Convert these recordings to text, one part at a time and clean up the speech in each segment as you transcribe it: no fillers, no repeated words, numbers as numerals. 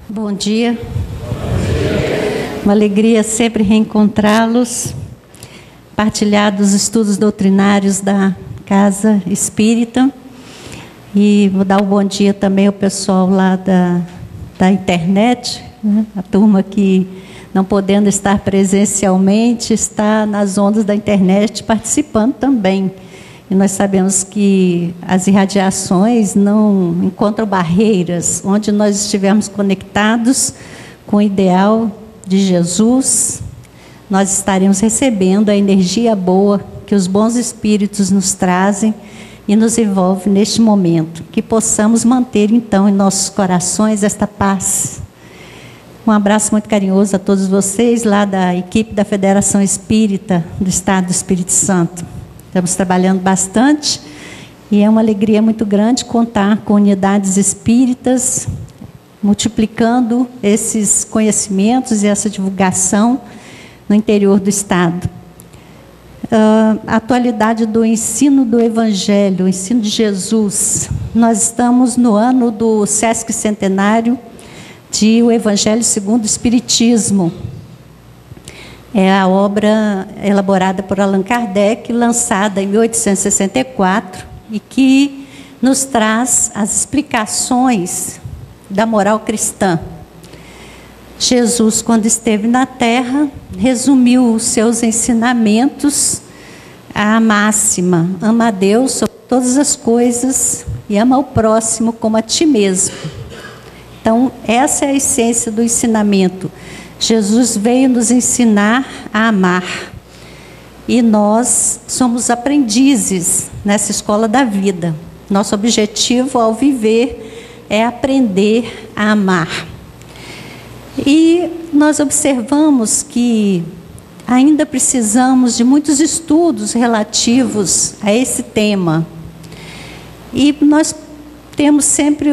Bom dia. Uma alegria sempre reencontrá-los, partilhar dos estudos doutrinários da Casa Espírita. E vou dar um bom dia também ao pessoal lá da internet, né? A turma que, não podendo estar presencialmente, está nas ondas da internet participando também. E nós sabemos que as irradiações não encontram barreiras. Onde nós estivermos conectados com o ideal de Jesus, nós estaremos recebendo a energia boa que os bons espíritos nos trazem e nos envolve neste momento. Que possamos manter, então, em nossos corações esta paz. Um abraço muito carinhoso a todos vocês, lá da equipe da Federação Espírita do Estado do Espírito Santo. Estamos trabalhando bastante e é uma alegria muito grande contar com unidades espíritas, multiplicando esses conhecimentos e essa divulgação no interior do Estado. A atualidade do ensino do Evangelho, o ensino de Jesus. Nós estamos no ano do Sesc Centenário de O Evangelho segundo o Espiritismo. É a obra elaborada por Allan Kardec, lançada em 1864, e que nos traz as explicações da moral cristã. Jesus, quando esteve na Terra, resumiu os seus ensinamentos à máxima: ama a Deus sobre todas as coisas e ama o próximo como a ti mesmo. Então, essa é a essência do ensinamento. Jesus veio nos ensinar a amar. E nós somos aprendizes nessa escola da vida. Nosso objetivo ao viver é aprender a amar. E nós observamos que ainda precisamos de muitos estudos relativos a esse tema. E nós temos sempre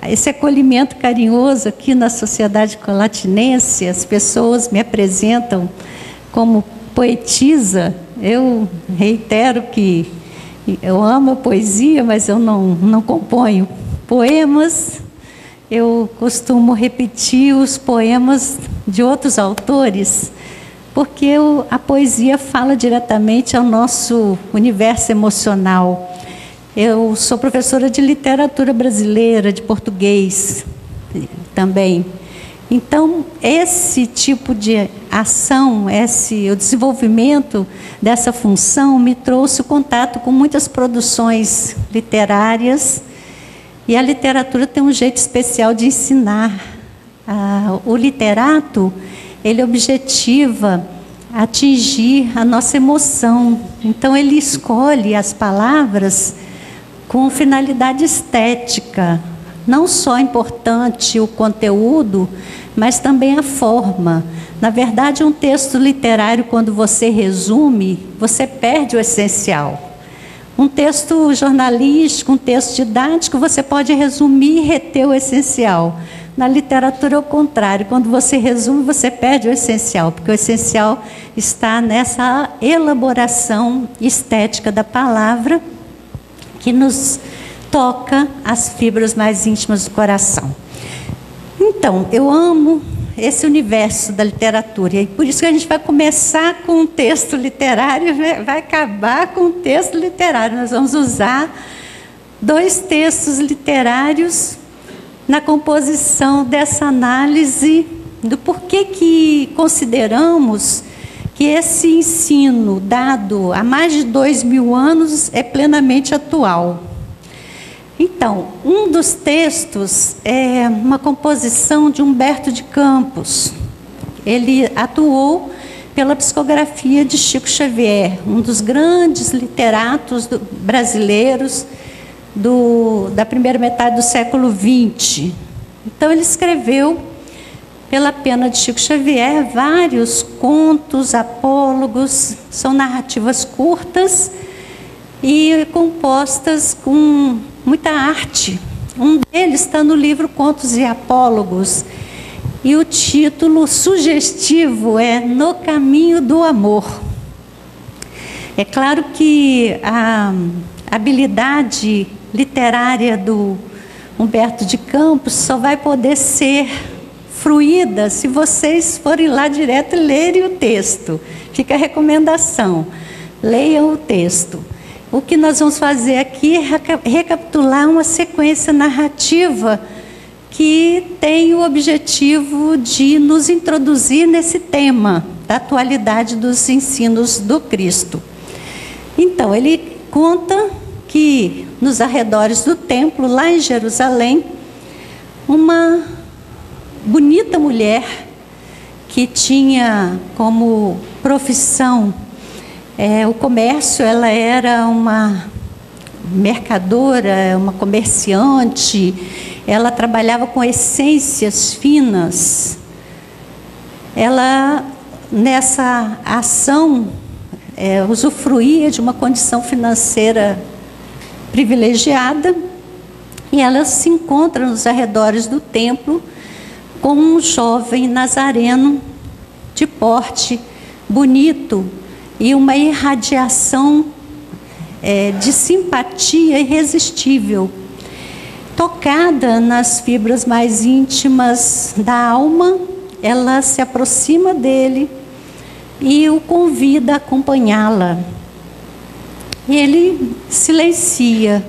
esse acolhimento carinhoso aqui na Sociedade Colatinense. As pessoas me apresentam como poetisa. Eu reitero que eu amo a poesia, mas eu não componho poemas. Eu costumo repetir os poemas de outros autores, porque a poesia fala diretamente ao nosso universo emocional. Eu sou professora de literatura brasileira, de português também. Então, esse tipo de ação, o desenvolvimento dessa função me trouxe o contato com muitas produções literárias. E a literatura tem um jeito especial de ensinar. O literato, ele objetiva atingir a nossa emoção. Então, ele escolhe as palavras com finalidade estética. Não só é importante o conteúdo, mas também a forma. Na verdade, um texto literário, quando você resume, você perde o essencial. Um texto jornalístico, um texto didático, você pode resumir e reter o essencial. Na literatura é o contrário. Quando você resume, você perde o essencial, porque o essencial está nessa elaboração estética da palavra, que nos toca as fibras mais íntimas do coração. Então, eu amo esse universo da literatura, e por isso que a gente vai começar com um texto literário, vai acabar com um texto literário. Nós vamos usar 2 textos literários na composição dessa análise do porquê que consideramos que esse ensino dado há mais de 2000 anos é plenamente atual. Então, um dos textos é uma composição de Humberto de Campos. Ele atuou pela psicografia de Chico Xavier, um dos grandes literatos brasileiros da primeira metade do século XX. Então, ele escreveu, pela pena de Chico Xavier, vários contos, apólogos. São narrativas curtas e compostas com muita arte. Um deles está no livro Contos e Apólogos, e o título sugestivo é No Caminho do Amor. É claro que a habilidade literária do Humberto de Campos, só vai poder ser fruída se vocês forem lá direto e lerem o texto. Fica a recomendação, leiam o texto. O que nós vamos fazer aqui é recapitular uma sequência narrativa que tem o objetivo de nos introduzir nesse tema da atualidade dos ensinos do Cristo. Então, ele conta que nos arredores do templo, lá em Jerusalém, uma bonita mulher que tinha como profissão o comércio, ela era uma mercadora, uma comerciante, ela trabalhava com essências finas. Ela, nessa ação, usufruía de uma condição financeira privilegiada, e ela se encontra nos arredores do templo com um jovem nazareno de porte bonito e uma irradiação de simpatia irresistível. Tocada nas fibras mais íntimas da alma, ela se aproxima dele e o convida a acompanhá-la. Ele silencia.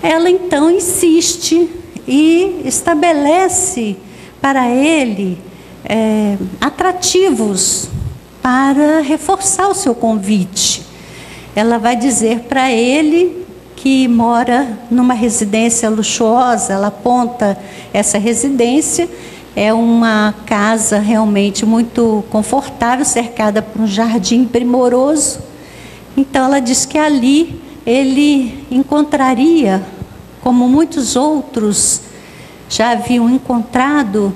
Ela então insiste e estabelece para ele atrativos para reforçar o seu convite. Ela vai dizer para ele que mora numa residência luxuosa. Ela aponta essa residência, é uma casa realmente muito confortável, cercada por um jardim primoroso. Então ela diz que ali ele encontraria, como muitos outros já haviam encontrado,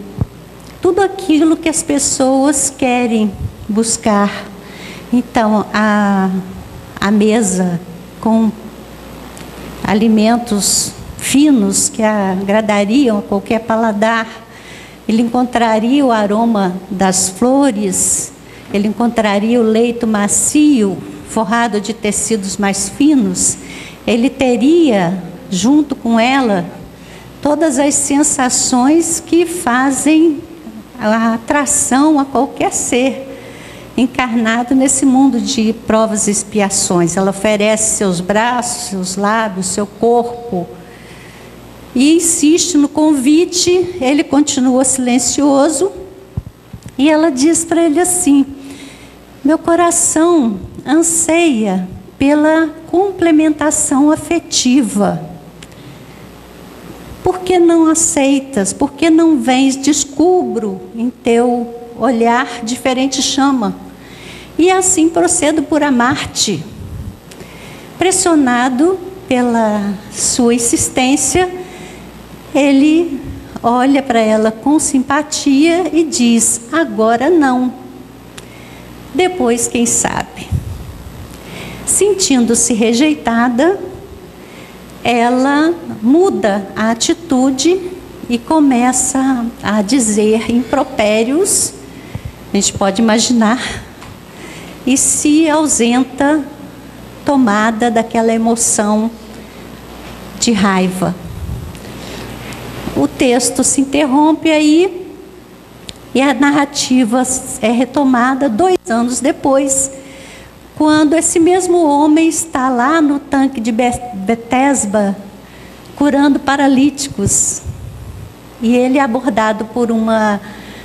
tudo aquilo que as pessoas querem buscar. Então a mesa com alimentos finos que agradariam a qualquer paladar. Ele encontraria o aroma das flores, ele encontraria o leito macio, forrado de tecidos mais finos. Ele teria, junto com ela, todas as sensações que fazem a atração a qualquer ser encarnado nesse mundo de provas e expiações. Ela oferece seus braços, seus lábios, seu corpo, e insiste no convite. Ele continua silencioso, e ela diz para ele assim: meu coração anseia pela complementação afetiva. Por que não aceitas? Por que não vens? Descubro em teu olhar diferente chama. E assim procedo por amar-te. Pressionado pela sua insistência, ele olha para ela com simpatia e diz: agora não. Depois, quem sabe? Sentindo-se rejeitada, ela muda a atitude e começa a dizer impropérios, a gente pode imaginar, e se ausenta, tomada daquela emoção de raiva. O texto se interrompe aí e a narrativa é retomada 2 anos depois, quando esse mesmo homem está lá no tanque de Betesda curando paralíticos, e ele é abordado por uma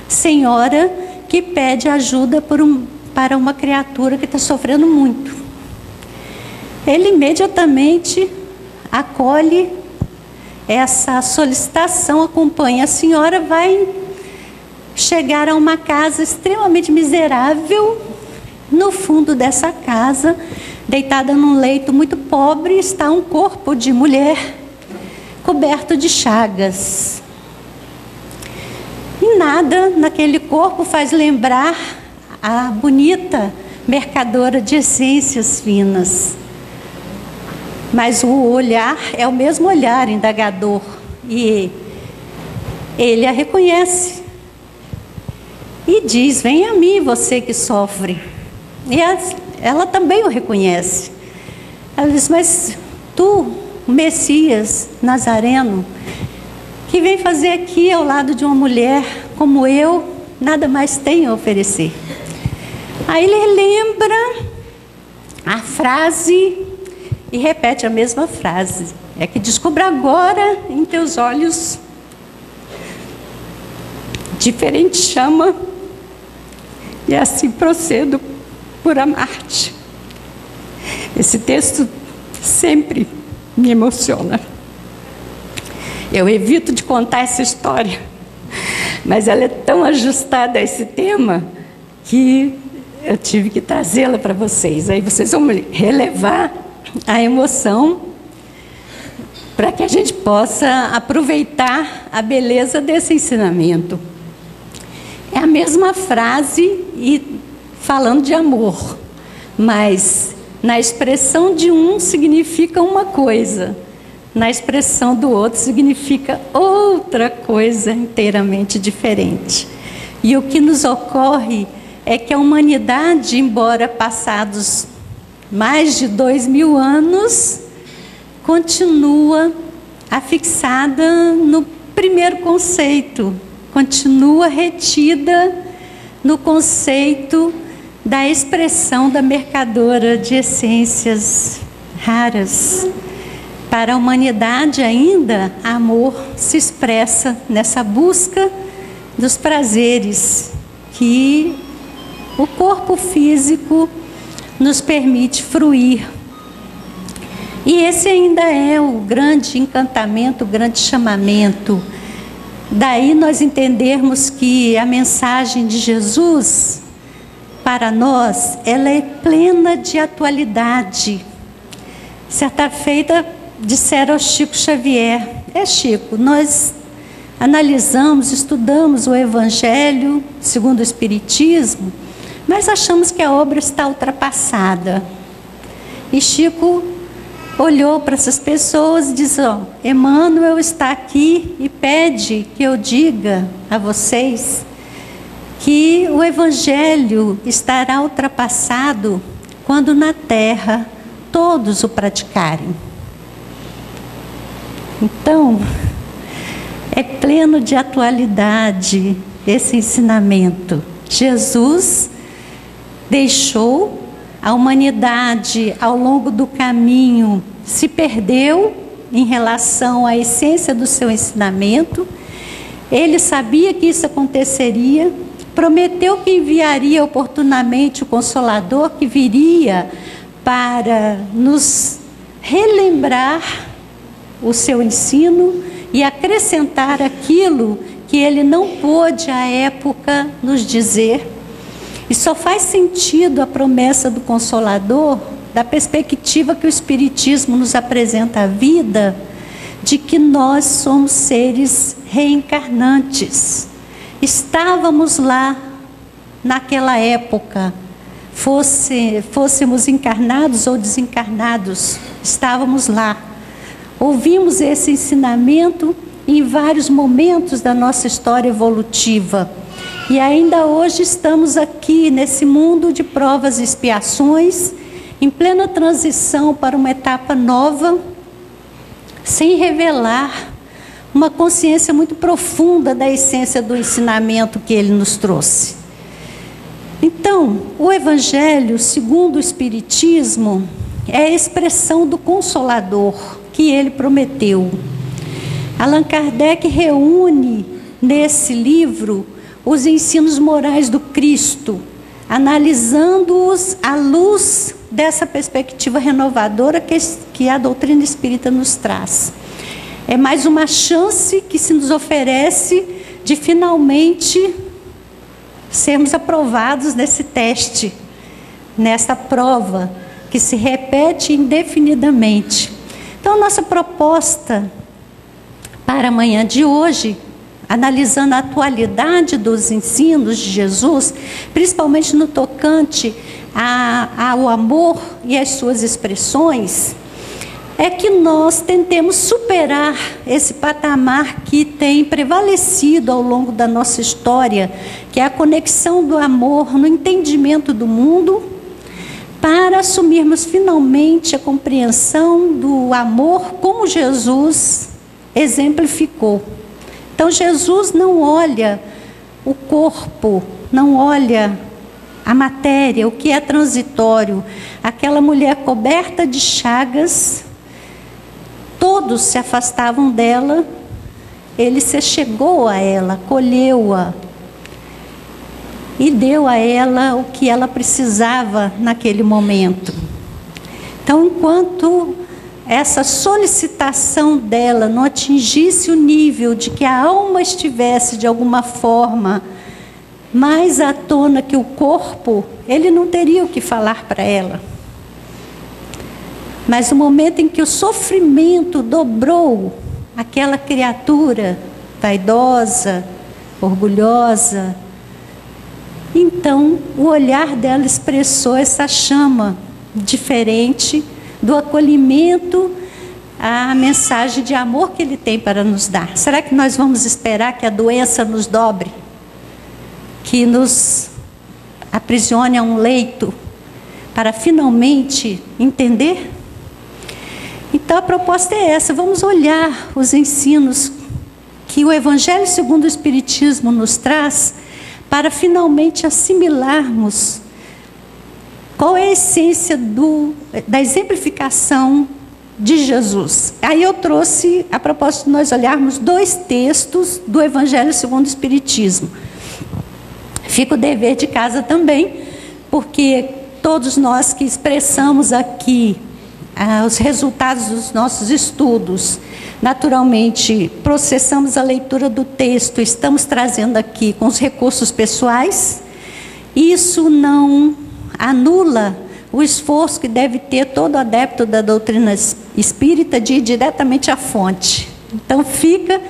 senhora que pede ajuda para uma criatura que está sofrendo muito. Ele imediatamente acolhe essa solicitação, acompanha a senhora, vai chegar a uma casa extremamente miserável. No fundo dessa casa, deitada num leito muito pobre, está um corpo de mulher coberto de chagas. E nada naquele corpo faz lembrar a bonita mercadora de essências finas. Mas o olhar é o mesmo olhar indagador, e ele a reconhece e diz: vem a mim, você que sofre. E ela também o reconhece. Ela diz: mas tu, o Messias Nazareno, que vem fazer aqui ao lado de uma mulher como eu, nada mais tem a oferecer. Aí ele lembra a frase e repete a mesma frase. É que descubra agora em teus olhos diferente chama, e assim procedo por amar-te. Esse texto sempre me emociona. Eu evito de contar essa história, mas ela é tão ajustada a esse tema que eu tive que trazê-la para vocês. Aí vocês vão relevar a emoção para que a gente possa aproveitar a beleza desse ensinamento. É a mesma frase e falando de amor, mas na expressão de um significa uma coisa, na expressão do outro significa outra coisa inteiramente diferente. E o que nos ocorre é que a humanidade, embora passados mais de 2000 anos, continua afixada no primeiro conceito, continua retida no conceito da expressão da mercadora de essências raras. Para a humanidade ainda, amor se expressa nessa busca dos prazeres que o corpo físico nos permite fruir. E esse ainda é o grande encantamento, o grande chamamento. Daí nós entendermos que a mensagem de Jesus, para nós, ela é plena de atualidade. Certa feita, disseram ao Chico Xavier: Chico, nós analisamos, estudamos o Evangelho segundo o Espiritismo, mas achamos que a obra está ultrapassada. E Chico olhou para essas pessoas e disse: Emmanuel está aqui e pede que eu diga a vocês que o Evangelho estará ultrapassado quando na Terra todos o praticarem. Então, é pleno de atualidade esse ensinamento. Jesus deixou a humanidade ao longo do caminho, se perdeu em relação à essência do seu ensinamento. Ele sabia que isso aconteceria, prometeu que enviaria oportunamente o Consolador, que viria para nos relembrar o seu ensino e acrescentar aquilo que ele não pôde à época nos dizer. E só faz sentido a promessa do Consolador da perspectiva que o Espiritismo nos apresenta a vida, de que nós somos seres reencarnantes. Estávamos lá naquela época, fôssemos encarnados ou desencarnados, estávamos lá. Ouvimos esse ensinamento em vários momentos da nossa história evolutiva. E ainda hoje estamos aqui nesse mundo de provas e expiações, em plena transição para uma etapa nova, sem revelar uma consciência muito profunda da essência do ensinamento que ele nos trouxe. Então, o Evangelho, segundo o Espiritismo, é a expressão do Consolador que ele prometeu. Allan Kardec reúne nesse livro os ensinos morais do Cristo, analisando-os à luz dessa perspectiva renovadora que a doutrina espírita nos traz. É mais uma chance que se nos oferece de finalmente sermos aprovados nesse teste, nessa prova que se repete indefinidamente. Então, nossa proposta para a manhã de hoje, analisando a atualidade dos ensinos de Jesus, principalmente no tocante ao amor e às suas expressões, é que nós tentemos superar esse patamar que tem prevalecido ao longo da nossa história, que é a conexão do amor no entendimento do mundo, para assumirmos finalmente a compreensão do amor como Jesus exemplificou. Então Jesus não olha o corpo, não olha a matéria, o que é transitório. Aquela mulher coberta de chagas, todos se afastavam dela, ele se chegou a ela, acolheu-a e deu a ela o que ela precisava naquele momento. Então, enquanto essa solicitação dela não atingisse o nível de que a alma estivesse de alguma forma mais à tona que o corpo, ele não teria o que falar para ela. Mas no momento em que o sofrimento dobrou aquela criatura vaidosa, orgulhosa, então o olhar dela expressou essa chama diferente do acolhimento à mensagem de amor que ele tem para nos dar. Será que nós vamos esperar que a doença nos dobre? Que nos aprisione a um leito para finalmente entender? Então a proposta é essa, vamos olhar os ensinos que o Evangelho segundo o Espiritismo nos traz para finalmente assimilarmos qual é a essência da exemplificação de Jesus. Aí eu trouxe a proposta de nós olharmos 2 textos do Evangelho segundo o Espiritismo. Fica o dever de casa também, porque todos nós que expressamos aqui os resultados dos nossos estudos, naturalmente processamos a leitura do texto, estamos trazendo aqui com os recursos pessoais. Isso não anula o esforço que deve ter todo adepto da doutrina espírita de ir diretamente à fonte. Então fica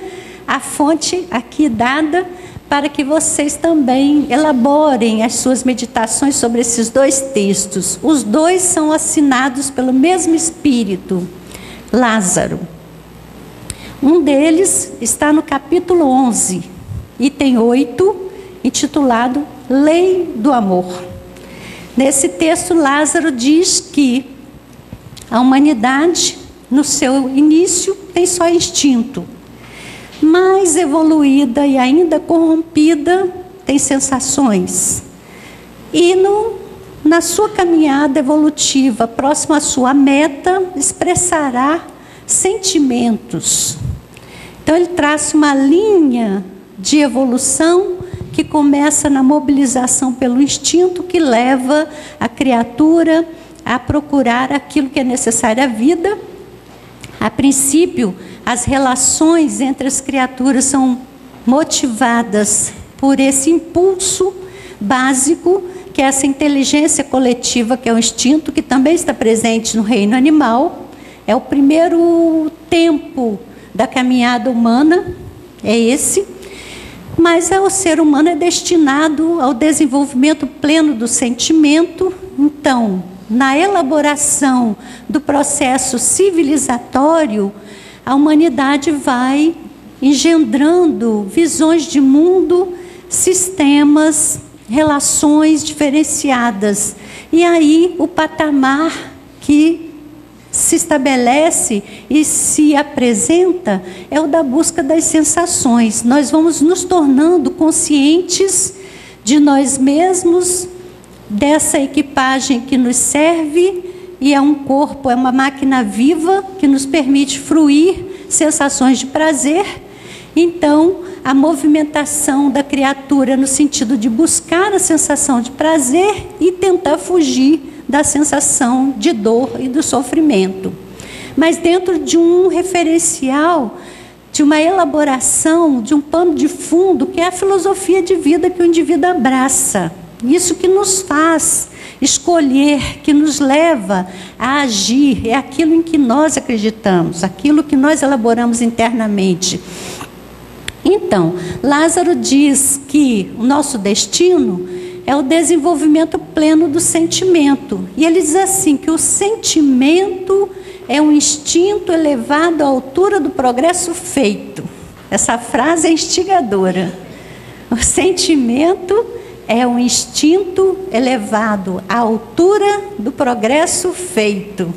a fonte aqui dada para que vocês também elaborem as suas meditações sobre esses 2 textos. Os 2 são assinados pelo mesmo espírito, Lázaro. Um deles está no capítulo 11, item 8, intitulado Lei do Amor. Nesse texto, Lázaro diz que a humanidade, no seu início, tem só instinto. Mais evoluída e ainda corrompida, tem sensações. E na sua caminhada evolutiva, próximo à sua meta, expressará sentimentos. Então ele traça uma linha de evolução que começa na mobilização pelo instinto, que leva a criatura a procurar aquilo que é necessário à vida. A princípio, as relações entre as criaturas são motivadas por esse impulso básico, que é essa inteligência coletiva, que é o instinto, que também está presente no reino animal. É o primeiro tempo da caminhada humana, é esse. Mas o ser humano é destinado ao desenvolvimento pleno do sentimento. Então, na elaboração do processo civilizatório, a humanidade vai engendrando visões de mundo, sistemas, relações diferenciadas. E aí o patamar que se estabelece e se apresenta é o da busca das sensações. Nós vamos nos tornando conscientes de nós mesmos, dessa equipagem que nos serve, e é um corpo, é uma máquina viva que nos permite fruir sensações de prazer. Então, a movimentação da criatura no sentido de buscar a sensação de prazer e tentar fugir da sensação de dor e do sofrimento. Mas dentro de um referencial, de uma elaboração, de um pano de fundo, que é a filosofia de vida que o indivíduo abraça. Isso que nos faz escolher, que nos leva a agir, é aquilo em que nós acreditamos, aquilo que nós elaboramos internamente. Então, Lázaro diz que o nosso destino é o desenvolvimento pleno do sentimento. E ele diz assim, que o sentimento é um instinto elevado à altura do progresso feito. Essa frase é instigadora. O sentimento é um instinto elevado à altura do progresso feito.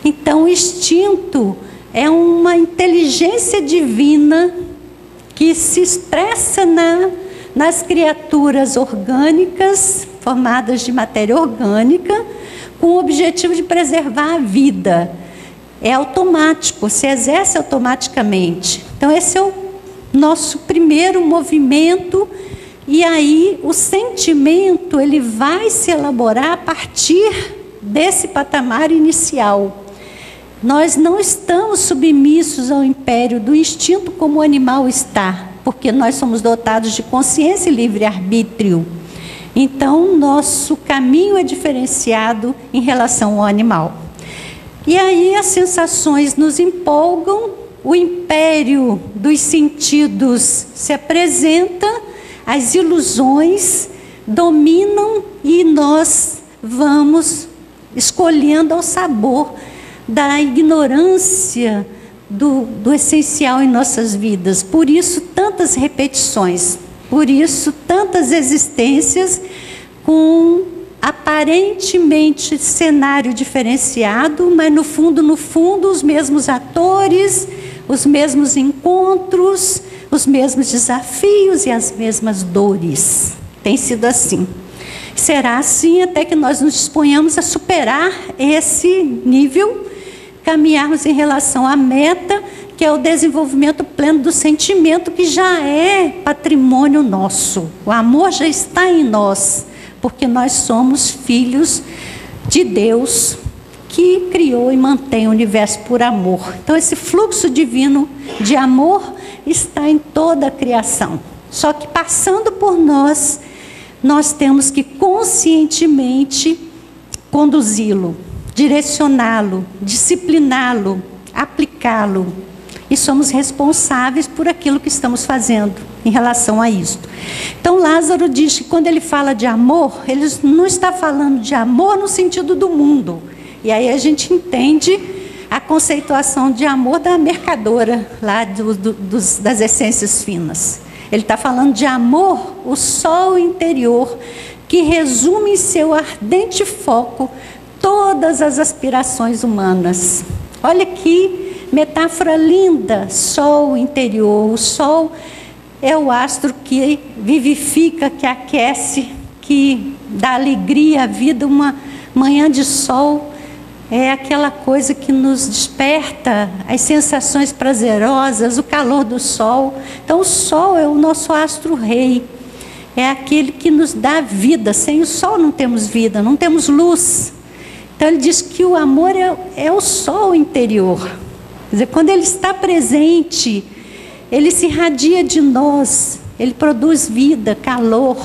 Então, o instinto é uma inteligência divina que se expressa nas criaturas orgânicas, formadas de matéria orgânica, com o objetivo de preservar a vida. É automático, se exerce automaticamente. Então esse é o nosso primeiro movimento, e aí o sentimento ele vai se elaborar a partir desse patamar inicial. Nós não estamos submissos ao império do instinto como o animal está, porque nós somos dotados de consciência e livre-arbítrio. Então, nosso caminho é diferenciado em relação ao animal. E aí as sensações nos empolgam, o império dos sentidos se apresenta, as ilusões dominam e nós vamos escolhendo ao sabor da ignorância do essencial em nossas vidas. Por isso, tantas repetições, por isso, tantas existências com aparentemente cenário diferenciado, mas no fundo, os mesmos atores, os mesmos encontros, os mesmos desafios e as mesmas dores. Tem sido assim. Será assim até que nós nos disponhamos a superar esse nível, caminharmos em relação à meta, que é o desenvolvimento pleno do sentimento, que já é patrimônio nosso. O amor já está em nós, porque nós somos filhos de Deus, que criou e mantém o universo por amor. Então esse fluxo divino de amor está em toda a criação. Só que passando por nós, nós temos que conscientemente conduzi-lo, direcioná-lo, discipliná-lo, aplicá-lo. E somos responsáveis por aquilo que estamos fazendo em relação a isto. Então Lázaro diz que quando ele fala de amor, ele não está falando de amor no sentido do mundo. E aí a gente entende a conceituação de amor da mercadora, lá das essências finas. Ele está falando de amor, o sol interior, que resume em seu ardente foco todas as aspirações humanas. Olha que metáfora linda, sol interior. O sol é o astro que vivifica, que aquece, que dá alegria à vida. Uma manhã de sol é aquela coisa que nos desperta as sensações prazerosas, o calor do sol. Então o sol é o nosso astro-rei, é aquele que nos dá vida. Sem o sol não temos vida, não temos luz. Então ele diz que o amor é o sol interior. Quer dizer, quando ele está presente, ele se irradia de nós, ele produz vida, calor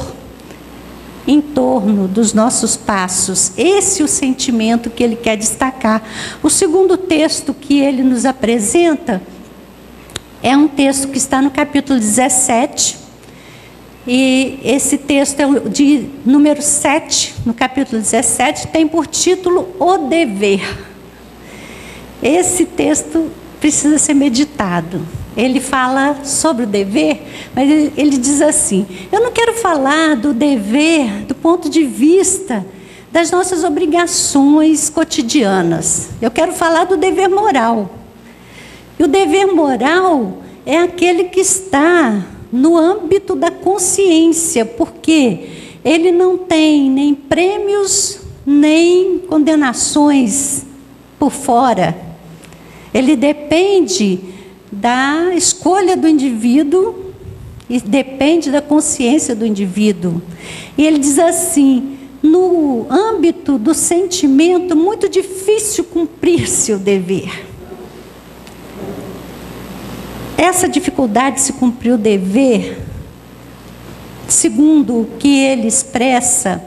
em torno dos nossos passos. Esse é o sentimento que ele quer destacar. O segundo texto que ele nos apresenta é um texto que está no capítulo 17. E esse texto é de número 7, no capítulo 17, tem por título O Dever. Esse texto precisa ser meditado. Ele fala sobre o dever, mas ele diz assim: eu não quero falar do dever do ponto de vista das nossas obrigações cotidianas. Eu quero falar do dever moral. E o dever moral é aquele que está no âmbito da consciência, porque ele não tem nem prêmios, nem condenações por fora. Ele depende da escolha do indivíduo e depende da consciência do indivíduo. E ele diz assim: no âmbito do sentimento, muito difícil cumprir seu dever. Essa dificuldade de se cumprir o dever, segundo o que ele expressa,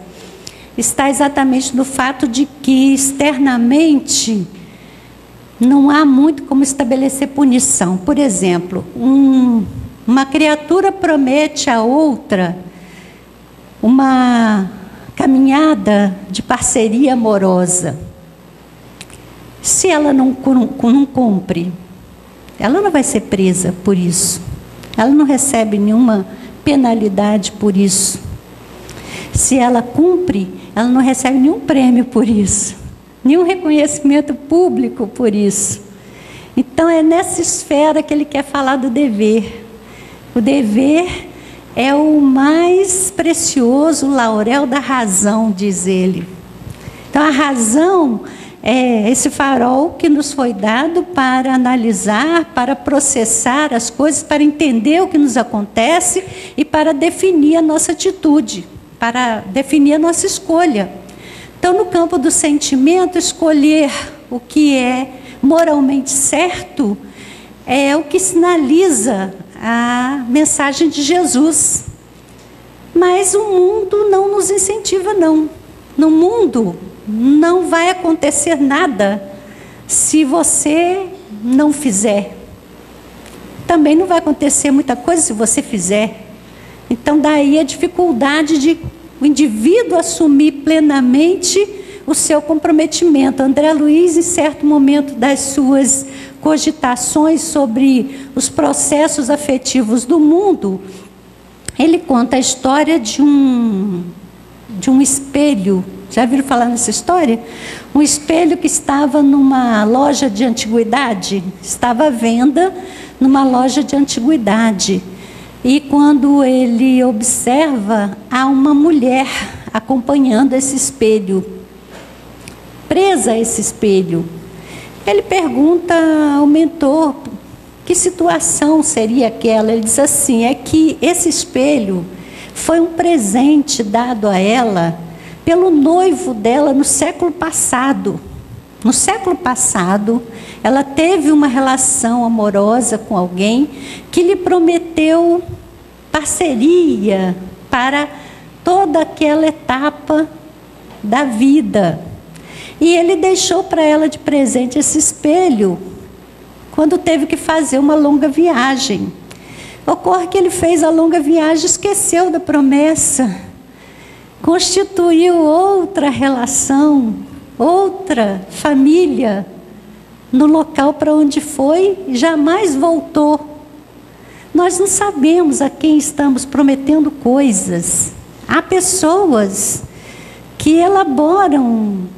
está exatamente no fato de que externamente não há muito como estabelecer punição. Por exemplo, uma criatura promete a outra uma caminhada de parceria amorosa. Se ela não cumpre, ela não vai ser presa por isso. Ela não recebe nenhuma penalidade por isso. Se ela cumpre, ela não recebe nenhum prêmio por isso, nenhum reconhecimento público por isso. Então é nessa esfera que ele quer falar do dever. O dever é o mais precioso laurel da razão, diz ele. Então, a razão é esse farol que nos foi dado para analisar, para processar as coisas, para entender o que nos acontece e para definir a nossa atitude, para definir a nossa escolha. Então, no campo do sentimento, escolher o que é moralmente certo é o que sinaliza a mensagem de Jesus. Mas o mundo não nos incentiva, não. No mundo não vai acontecer nada se você não fizer. Também não vai acontecer muita coisa se você fizer. Então, daí a dificuldade de o indivíduo assumir plenamente o seu comprometimento. André Luiz, em certo momento das suas cogitações sobre os processos afetivos do mundo, ele conta a história de um espelho. Já viram falar nessa história? Um espelho que estava numa loja de antiguidade, estava à venda numa loja de antiguidade. E quando ele observa, há uma mulher acompanhando esse espelho, presa a esse espelho. Ele pergunta ao mentor que situação seria aquela. Ele diz assim: é que esse espelho foi um presente dado a ela pelo noivo dela no século passado. No século passado, ela teve uma relação amorosa com alguém que lhe prometeu parceria para toda aquela etapa da vida. E ele deixou para ela de presente esse espelho quando teve que fazer uma longa viagem. Ocorre que ele fez a longa viagem, esqueceu da promessa, constituiu outra relação, outra família no local para onde foi e jamais voltou. Nós não sabemos a quem estamos prometendo coisas. Há pessoas que elaboram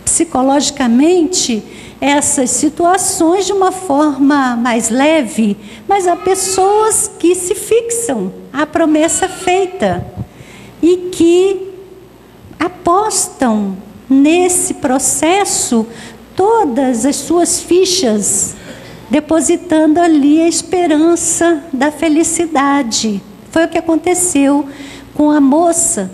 psicologicamente essas situações de uma forma mais leve, mas há pessoas que se fixam à promessa feita e que apostam nesse processo todas as suas fichas, depositando ali a esperança da felicidade. Foi o que aconteceu com a moça,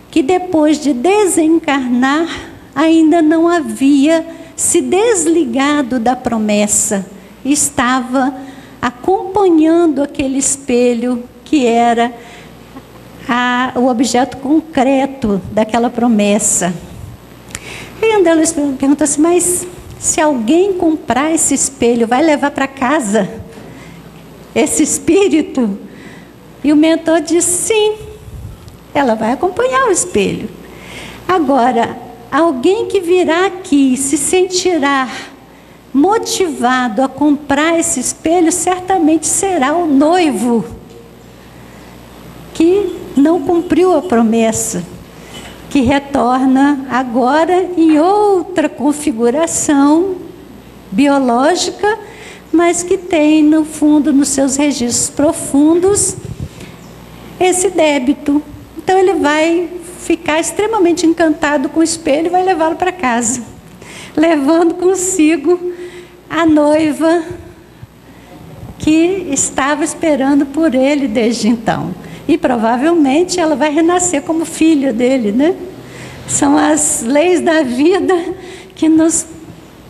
que depois de desencarnar, ainda não havia se desligado da promessa. Estava acompanhando aquele espelho que era o objeto concreto daquela promessa. E André Luiz pergunta assim: mas se alguém comprar esse espelho, vai levar para casa esse espírito? E o mentor diz: sim, ela vai acompanhar o espelho. Agora, alguém que virá aqui se sentirá motivado a comprar esse espelho, certamente será o noivo que não cumpriu a promessa, que retorna agora em outra configuração biológica, mas que tem no fundo, nos seus registros profundos, esse débito. Então ele vai ficar extremamente encantado com o espelho e vai levá-lo para casa, levando consigo a noiva que estava esperando por ele desde então. E provavelmente ela vai renascer como filha dele, né? São as leis da vida que nos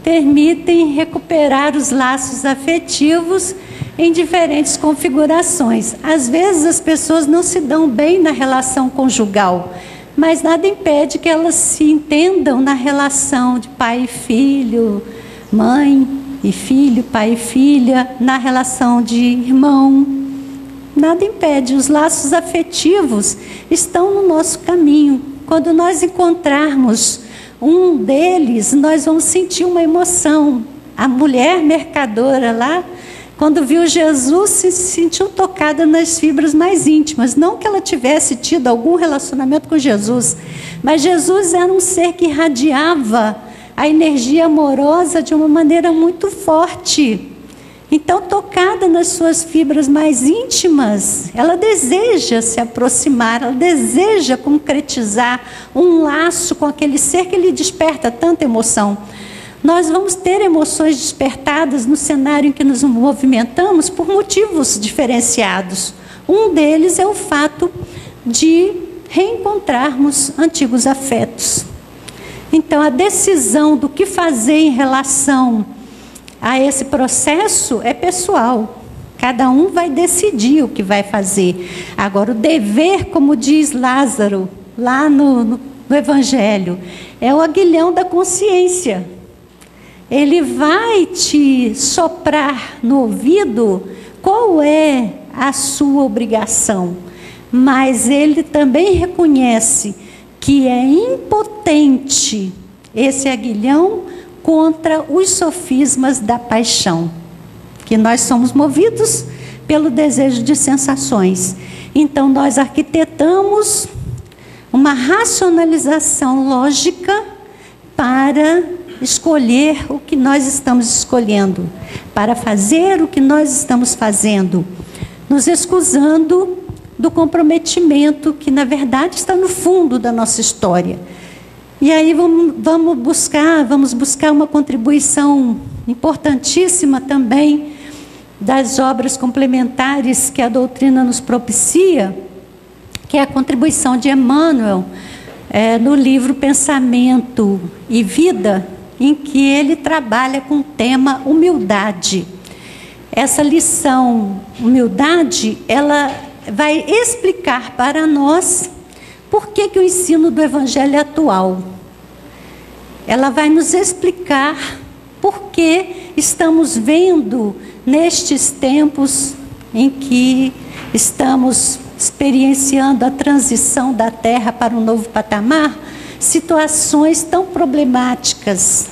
permitem recuperar os laços afetivos em diferentes configurações. Às vezes as pessoas não se dão bem na relação conjugal, mas nada impede que elas se entendam na relação de pai e filho, mãe e filho, pai e filha, na relação de irmão. Nada impede, os laços afetivos estão no nosso caminho. Quando nós encontrarmos um deles, nós vamos sentir uma emoção. A mulher mercadora lá, quando viu Jesus, se sentiu tocada nas fibras mais íntimas. Não que ela tivesse tido algum relacionamento com Jesus, mas Jesus era um ser que irradiava a energia amorosa de uma maneira muito forte. Então, tocada nas suas fibras mais íntimas, ela deseja se aproximar, ela deseja concretizar um laço com aquele ser que lhe desperta tanta emoção. Nós vamos ter emoções despertadas no cenário em que nos movimentamos por motivos diferenciados. Um deles é o fato de reencontrarmos antigos afetos. Então, a decisão do que fazer em relação a esse processo é pessoal. Cada um vai decidir o que vai fazer. Agora, o dever, como diz Lázaro, lá no Evangelho, é o aguilhão da consciência. Ele vai te soprar no ouvido qual é a sua obrigação. Mas ele também reconhece que é impotente esse aguilhão contra os sofismas da paixão, que nós somos movidos pelo desejo de sensações. Então, nós arquitetamos uma racionalização lógica para escolher o que nós estamos escolhendo, para fazer o que nós estamos fazendo, nos escusando do comprometimento que, na verdade, está no fundo da nossa história. E aí vamos buscar uma contribuição importantíssima também das obras complementares que a doutrina nos propicia, que é a contribuição de Emmanuel no livro Pensamento e Vida, em que ele trabalha com o tema humildade. Essa lição, humildade, ela vai explicar para nós por que o ensino do Evangelho é atual. Ela vai nos explicar por que estamos vendo nestes tempos em que estamos experienciando a transição da Terra para um novo patamar, situações tão problemáticas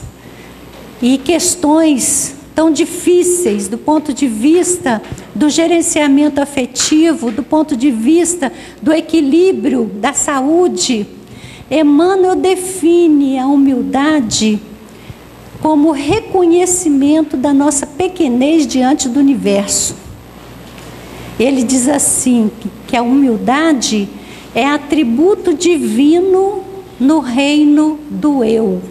e questões tão difíceis do ponto de vista do gerenciamento afetivo, do ponto de vista do equilíbrio da saúde. Emmanuel define a humildade como reconhecimento da nossa pequenez diante do universo. Ele diz assim, que a humildade é atributo divino no reino do eu.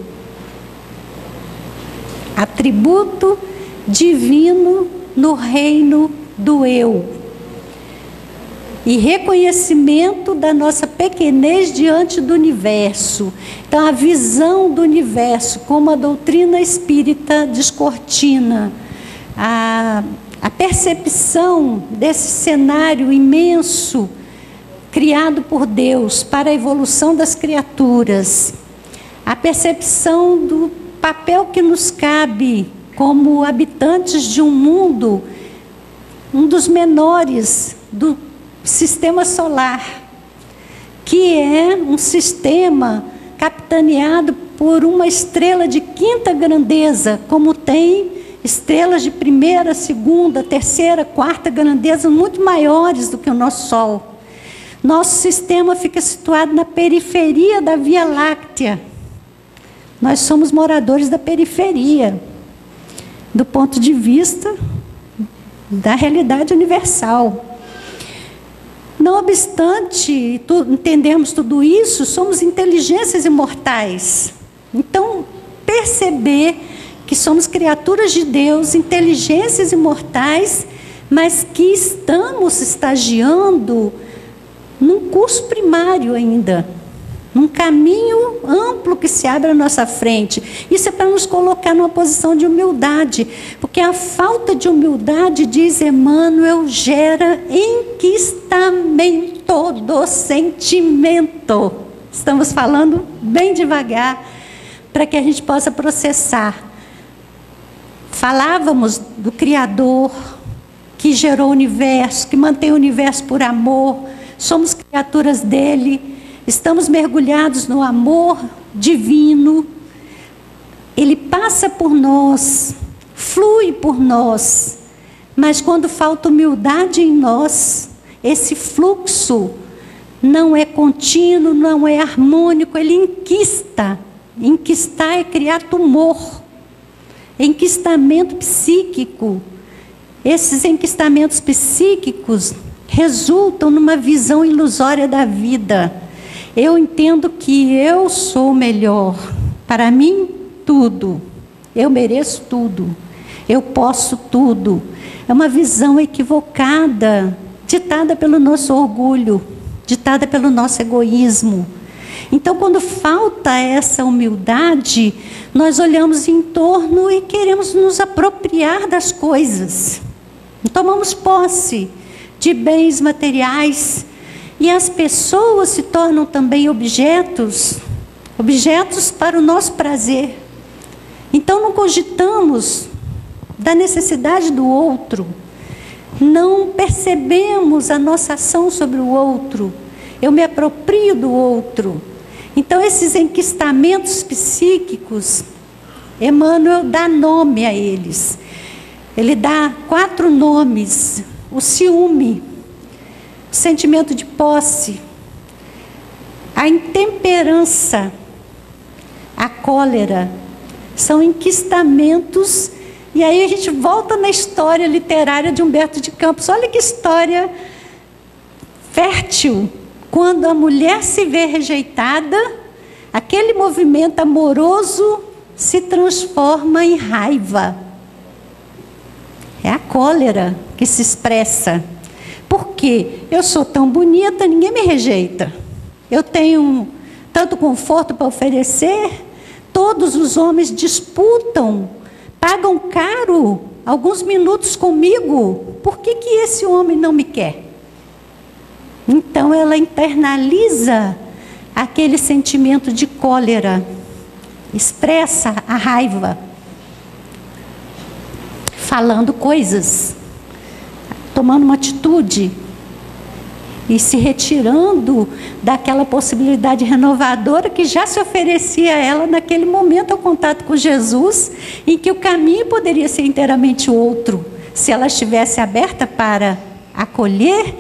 Atributo divino no reino do eu. E reconhecimento da nossa pequenez diante do universo. Então, a visão do universo, como a doutrina espírita descortina, a percepção desse cenário imenso criado por Deus para a evolução das criaturas, a percepção do papel que nos cabe como habitantes de um mundo, um dos menores do sistema solar, que é um sistema capitaneado por uma estrela de quinta grandeza, como tem estrelas de primeira, segunda, terceira, quarta grandeza, muito maiores do que o nosso Sol. Nosso sistema fica situado na periferia da Via Láctea. Nós somos moradores da periferia, do ponto de vista da realidade universal. Não obstante entendermos tudo isso, somos inteligências imortais. Então, perceber que somos criaturas de Deus, inteligências imortais, mas que estamos estagiando num curso primário ainda, num caminho amplo que se abre à nossa frente. Isso é para nos colocar numa posição de humildade, porque a falta de humildade, diz Emmanuel, gera enquistamento do sentimento. Estamos falando bem devagar, para que a gente possa processar. Falávamos do Criador, que gerou o universo, que mantém o universo por amor, somos criaturas dele, estamos mergulhados no amor divino, ele passa por nós, flui por nós, mas quando falta humildade em nós, esse fluxo não é contínuo, não é harmônico, ele enquista. Enquistar é criar tumor, enquistamento psíquico, Esses enquistamentos psíquicos resultam numa visão ilusória da vida. Eu entendo que eu sou o melhor. Para mim, tudo. Eu mereço tudo. Eu posso tudo. É uma visão equivocada, ditada pelo nosso orgulho, ditada pelo nosso egoísmo. Então, quando falta essa humildade, nós olhamos em torno e queremos nos apropriar das coisas. Tomamos posse de bens materiais e as pessoas se tornam também objetos para o nosso prazer. Então, não cogitamos da necessidade do outro, não percebemos a nossa ação sobre o outro, eu me aproprio do outro. Então, esses enquistamentos psíquicos, Emmanuel dá nome a eles. Ele dá 4 nomes: o ciúme, o sentimento de posse, a intemperança, a cólera. São enquistamentos. E aí a gente volta na história literária de Humberto de Campos. Olha que história fértil. Quando a mulher se vê rejeitada, aquele movimento amoroso se transforma em raiva. É a cólera que se expressa. Por quê? Eu sou tão bonita, ninguém me rejeita. Eu tenho tanto conforto para oferecer. Todos os homens disputam, pagam caro alguns minutos comigo. Por que esse homem não me quer? Então ela internaliza aquele sentimento de cólera, expressa a raiva, falando coisas, tomando uma atitude e se retirando daquela possibilidade renovadora que já se oferecia a ela naquele momento ao contato com Jesus, em que o caminho poderia ser inteiramente outro, se ela estivesse aberta para acolher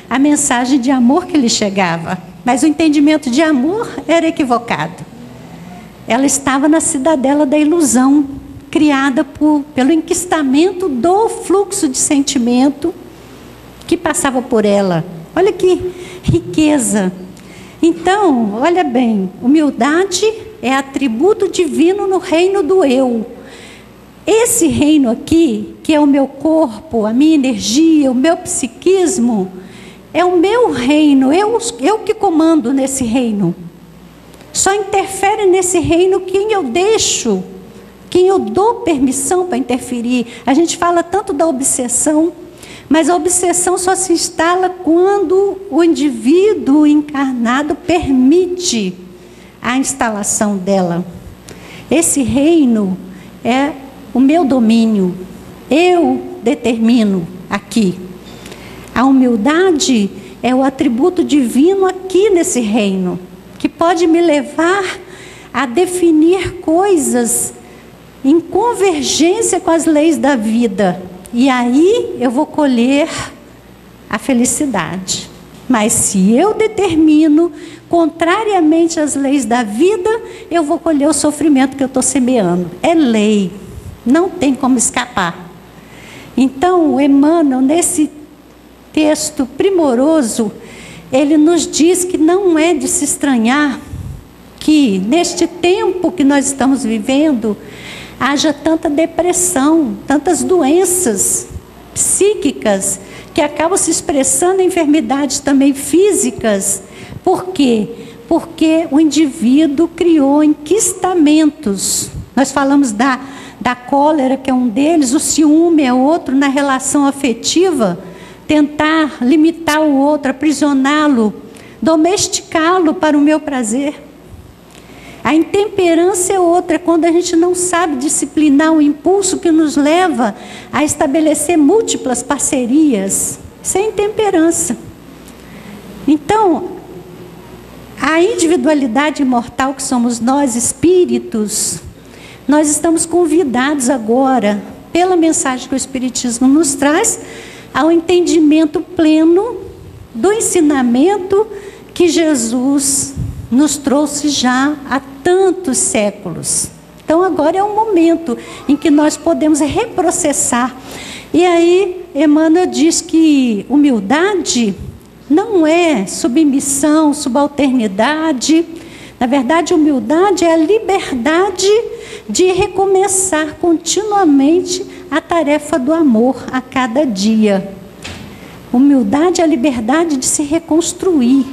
a mensagem de amor que lhe chegava. Mas o entendimento de amor era equivocado. Ela estava na cidadela da ilusão, criada pelo enquistamento do fluxo de sentimento que passava por ela. Olha que riqueza. Então, olha bem, humildade é atributo divino no reino do eu. Esse reino aqui, que é o meu corpo, a minha energia, o meu psiquismo, é o meu reino, eu que comando nesse reino. Só interfere nesse reino quem eu deixo, quem eu dou permissão para interferir. A gente fala tanto da obsessão, mas a obsessão só se instala quando o indivíduo encarnado permite a instalação dela. Esse reino é o meu domínio, eu determino aqui. A humildade é o atributo divino aqui nesse reino, que pode me levar a definir coisas em convergência com as leis da vida. E aí eu vou colher a felicidade. Mas se eu determino contrariamente às leis da vida, eu vou colher o sofrimento que eu estou semeando. É lei, não tem como escapar. Então, Emmanuel, nesse texto primoroso, ele nos diz que não é de se estranhar que neste tempo que nós estamos vivendo haja tanta depressão, tantas doenças psíquicas que acabam se expressando em enfermidades também físicas. Por quê? Porque o indivíduo criou enquistamentos. Nós falamos da cólera, que é um deles, o ciúme é outro, na relação afetiva, tentar limitar o outro, aprisioná-lo, domesticá-lo para o meu prazer. A intemperança é outra, quando a gente não sabe disciplinar o impulso que nos leva a estabelecer múltiplas parcerias. Isso é intemperança. Então, a individualidade imortal que somos nós, espíritos, nós estamos convidados agora, pela mensagem que o Espiritismo nos traz, ao entendimento pleno do ensinamento que Jesus nos trouxe já há tantos séculos. Então agora é um momento em que nós podemos reprocessar. E aí, Emmanuel diz que humildade não é submissão, subalternidade. Na verdade, humildade é a liberdade de recomeçar continuamente a tarefa do amor a cada dia. Humildade é a liberdade de se reconstruir,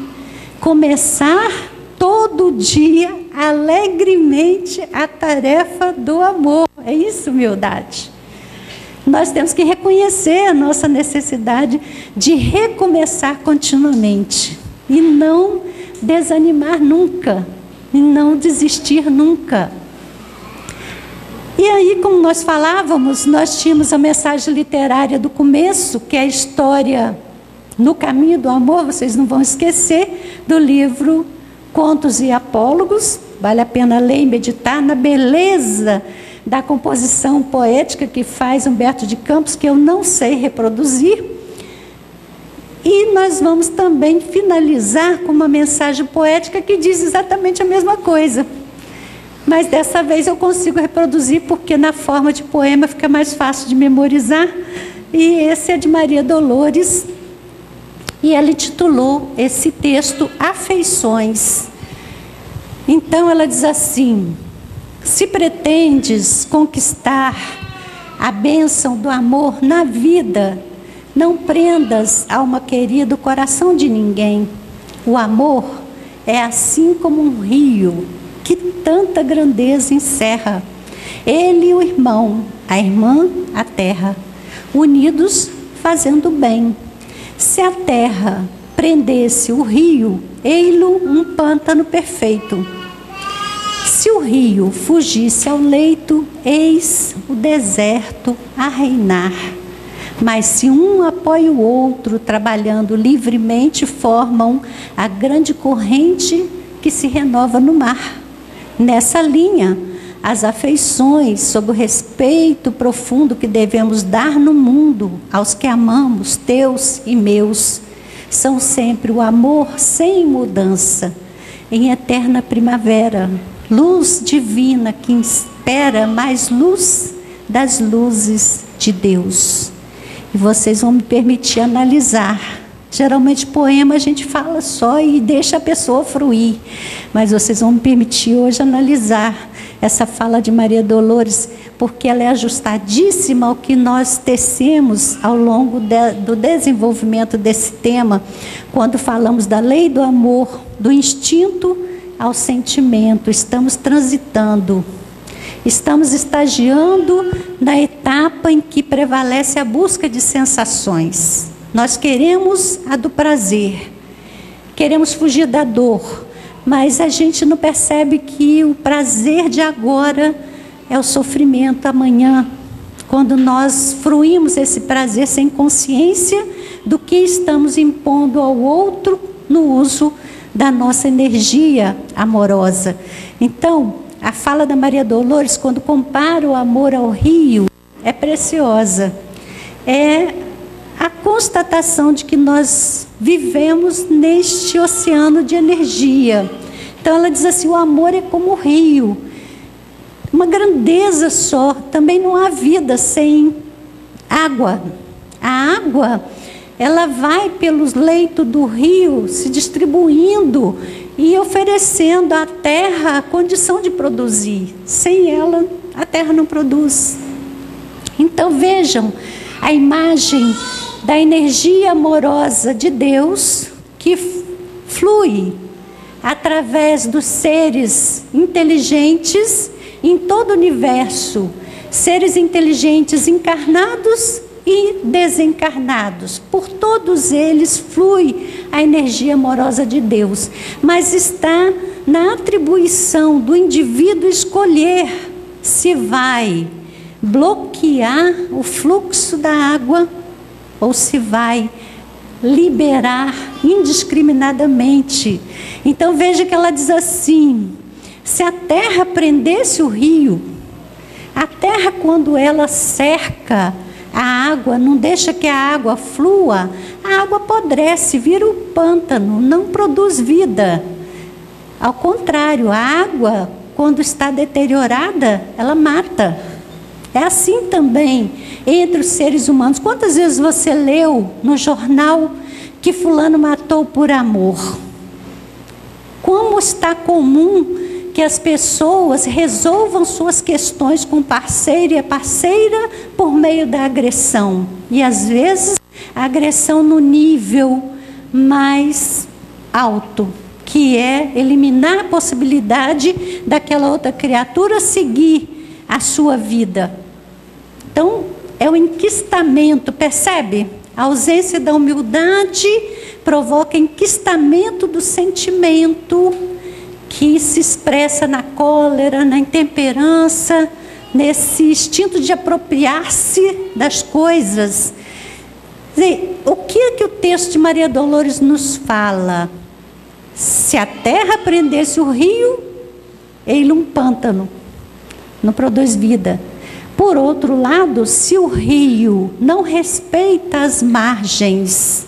começar todo dia alegremente a tarefa do amor. É isso, humildade. Nós temos que reconhecer a nossa necessidade de recomeçar continuamente e não desanimar nunca, e não desistir nunca. E aí, como nós falávamos, nós tínhamos a mensagem literária do começo, que é a história No Caminho do Amor, vocês não vão esquecer, do livro Contos e Apólogos. Vale a pena ler e meditar na beleza da composição poética que faz Humberto de Campos, que eu não sei reproduzir. E nós vamos também finalizar com uma mensagem poética que diz exatamente a mesma coisa. Mas dessa vez eu consigo reproduzir, porque na forma de poema fica mais fácil de memorizar. E esse é de Maria Dolores. E ela intitulou esse texto Afeições. Então ela diz assim: se pretendes conquistar a bênção do amor na vida, não prendas, alma querida, o coração de ninguém. O amor é assim como um rio que tanta grandeza encerra. Ele e o irmão, a irmã, a terra, unidos fazendo bem. Se a terra prendesse o rio, ei-lo um pântano perfeito. Se o rio fugisse ao leito, eis o deserto a reinar. Mas se um apoia o outro, trabalhando livremente, formam a grande corrente que se renova no mar. Nessa linha, as afeições, sob o respeito profundo que devemos dar no mundo aos que amamos, teus e meus, são sempre o amor sem mudança, em eterna primavera, luz divina que espera mais luz das luzes de Deus. E vocês vão me permitir analisar. Geralmente poema a gente fala só e deixa a pessoa fruir, mas vocês vão me permitir hoje analisar essa fala de Maria Dolores, porque ela é ajustadíssima ao que nós tecemos ao longo do desenvolvimento desse tema, quando falamos da lei do amor, do instinto ao sentimento. Estamos transitando, estamos estagiando na etapa em que prevalece a busca de sensações. Nós queremos a do prazer, queremos fugir da dor, mas a gente não percebe que o prazer de agora é o sofrimento amanhã, quando nós fruímos esse prazer sem consciência do que estamos impondo ao outro no uso da nossa energia amorosa. Então, a fala da Maria Dolores, quando compara o amor ao rio, é preciosa. É a constatação de que nós vivemos neste oceano de energia. Então ela diz assim: o amor é como o rio, uma grandeza só. Também não há vida sem água. A água, ela vai pelos leitos do rio se distribuindo e oferecendo à terra a condição de produzir. Sem ela, a terra não produz. Então vejam a imagem da energia amorosa de Deus que flui através dos seres inteligentes em todo o universo, seres inteligentes encarnados e desencarnados. Por todos eles flui a energia amorosa de Deus, mas está na atribuição do indivíduo escolher se vai bloquear o fluxo da água ou se vai liberar indiscriminadamente. Então veja que ela diz assim: se a terra prendesse o rio, a terra, quando ela cerca a água, não deixa que a água flua, a água apodrece, vira um pântano, não produz vida. Ao contrário, a água, quando está deteriorada, ela mata. É assim também entre os seres humanos. Quantas vezes você leu no jornal que fulano matou por amor? Como está comum que as pessoas resolvam suas questões com o parceiro e a parceira por meio da agressão. E às vezes a agressão no nível mais alto, que é eliminar a possibilidade daquela outra criatura seguir a sua vida. Então, é o enquistamento, percebe? A ausência da humildade provoca enquistamento do sentimento que se expressa na cólera, na intemperança, nesse instinto de apropriar-se das coisas. O que é que o texto de Maria Dolores nos fala? Se a terra prendesse o rio, ele um pântano, não produz vida. Por outro lado, se o rio não respeita as margens,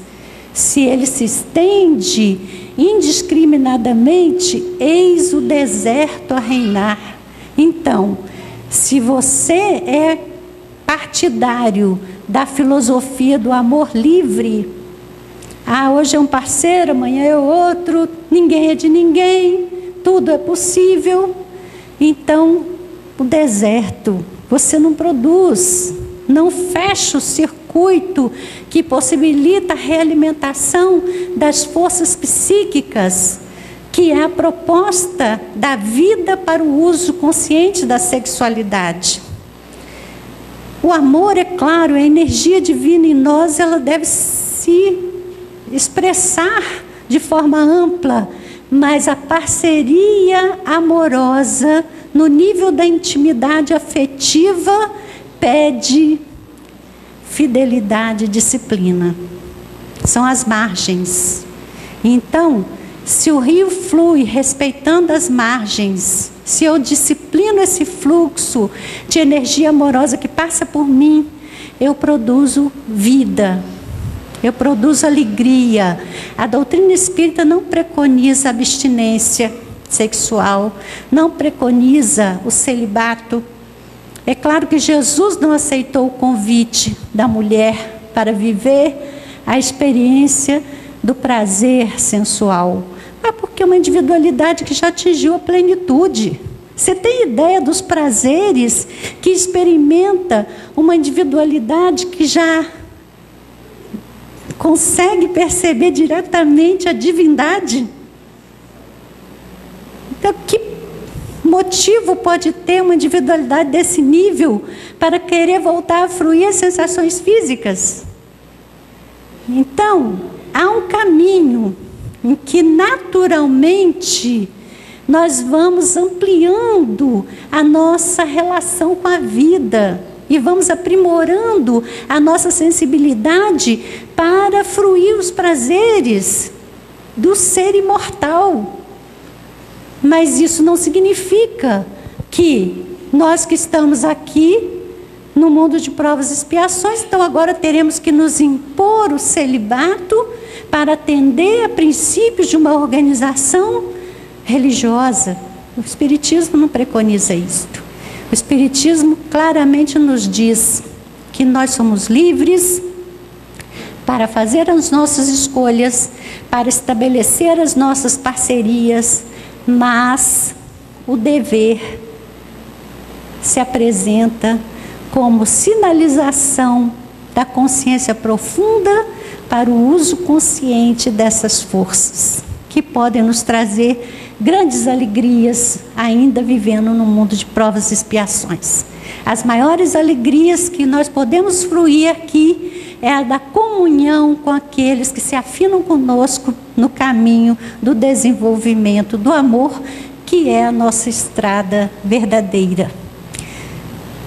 se ele se estende indiscriminadamente, eis o deserto a reinar. Então, se você é partidário da filosofia do amor livre, hoje é um parceiro, amanhã é outro, ninguém é de ninguém, tudo é possível, então o deserto, você não produz, não fecha o circuito que possibilita a realimentação das forças psíquicas, que é a proposta da vida para o uso consciente da sexualidade. O amor, é claro, a energia divina em nós, ela deve se expressar de forma ampla, mas a parceria amorosa, no nível da intimidade afetiva, pede fidelidade e disciplina. São as margens. Então, se o rio flui respeitando as margens, se eu disciplino esse fluxo de energia amorosa que passa por mim, eu produzo vida, eu produzo alegria. A doutrina espírita não preconiza abstinência sexual, não preconiza o celibato. É claro que Jesus não aceitou o convite da mulher para viver a experiência do prazer sensual, mas porque é uma individualidade que já atingiu a plenitude. Você tem ideia dos prazeres que experimenta uma individualidade que já consegue perceber diretamente a divindade? Então, que motivo pode ter uma individualidade desse nível para querer voltar a fruir as sensações físicas? Então, há um caminho em que naturalmente nós vamos ampliando a nossa relação com a vida e vamos aprimorando a nossa sensibilidade para fruir os prazeres do ser imortal. Mas isso não significa que nós que estamos aqui no mundo de provas e expiações, então agora teremos que nos impor o celibato para atender a princípios de uma organização religiosa. O Espiritismo não preconiza isto. O Espiritismo claramente nos diz que nós somos livres para fazer as nossas escolhas, para estabelecer as nossas parcerias, mas o dever se apresenta como sinalização da consciência profunda para o uso consciente dessas forças, que podem nos trazer grandes alegrias, ainda vivendo no mundo de provas e expiações. As maiores alegrias que nós podemos fruir aqui é a da comunhão com aqueles que se afinam conosco no caminho do desenvolvimento do amor, que é a nossa estrada verdadeira.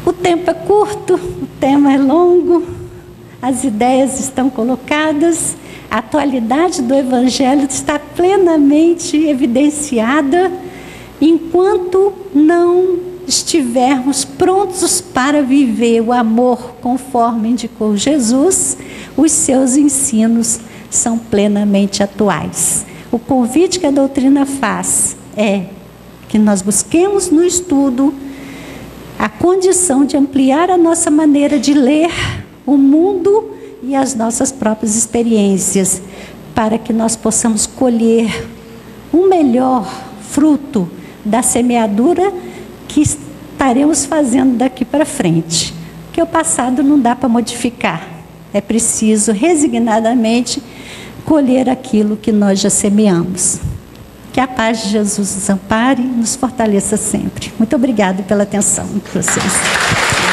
O tempo é curto, o tema é longo, as ideias estão colocadas, a atualidade do Evangelho está plenamente evidenciada. Enquanto não estivermos prontos para viver o amor conforme indicou Jesus, os seus ensinos são plenamente atuais. O convite que a doutrina faz é que nós busquemos no estudo a condição de ampliar a nossa maneira de ler o mundo e as nossas próprias experiências, para que nós possamos colher um melhor fruto da semeadura que estaremos fazendo daqui para frente. Porque o passado não dá para modificar. É preciso resignadamente colher aquilo que nós já semeamos. Que a paz de Jesus nos ampare e nos fortaleça sempre. Muito obrigada pela atenção de vocês.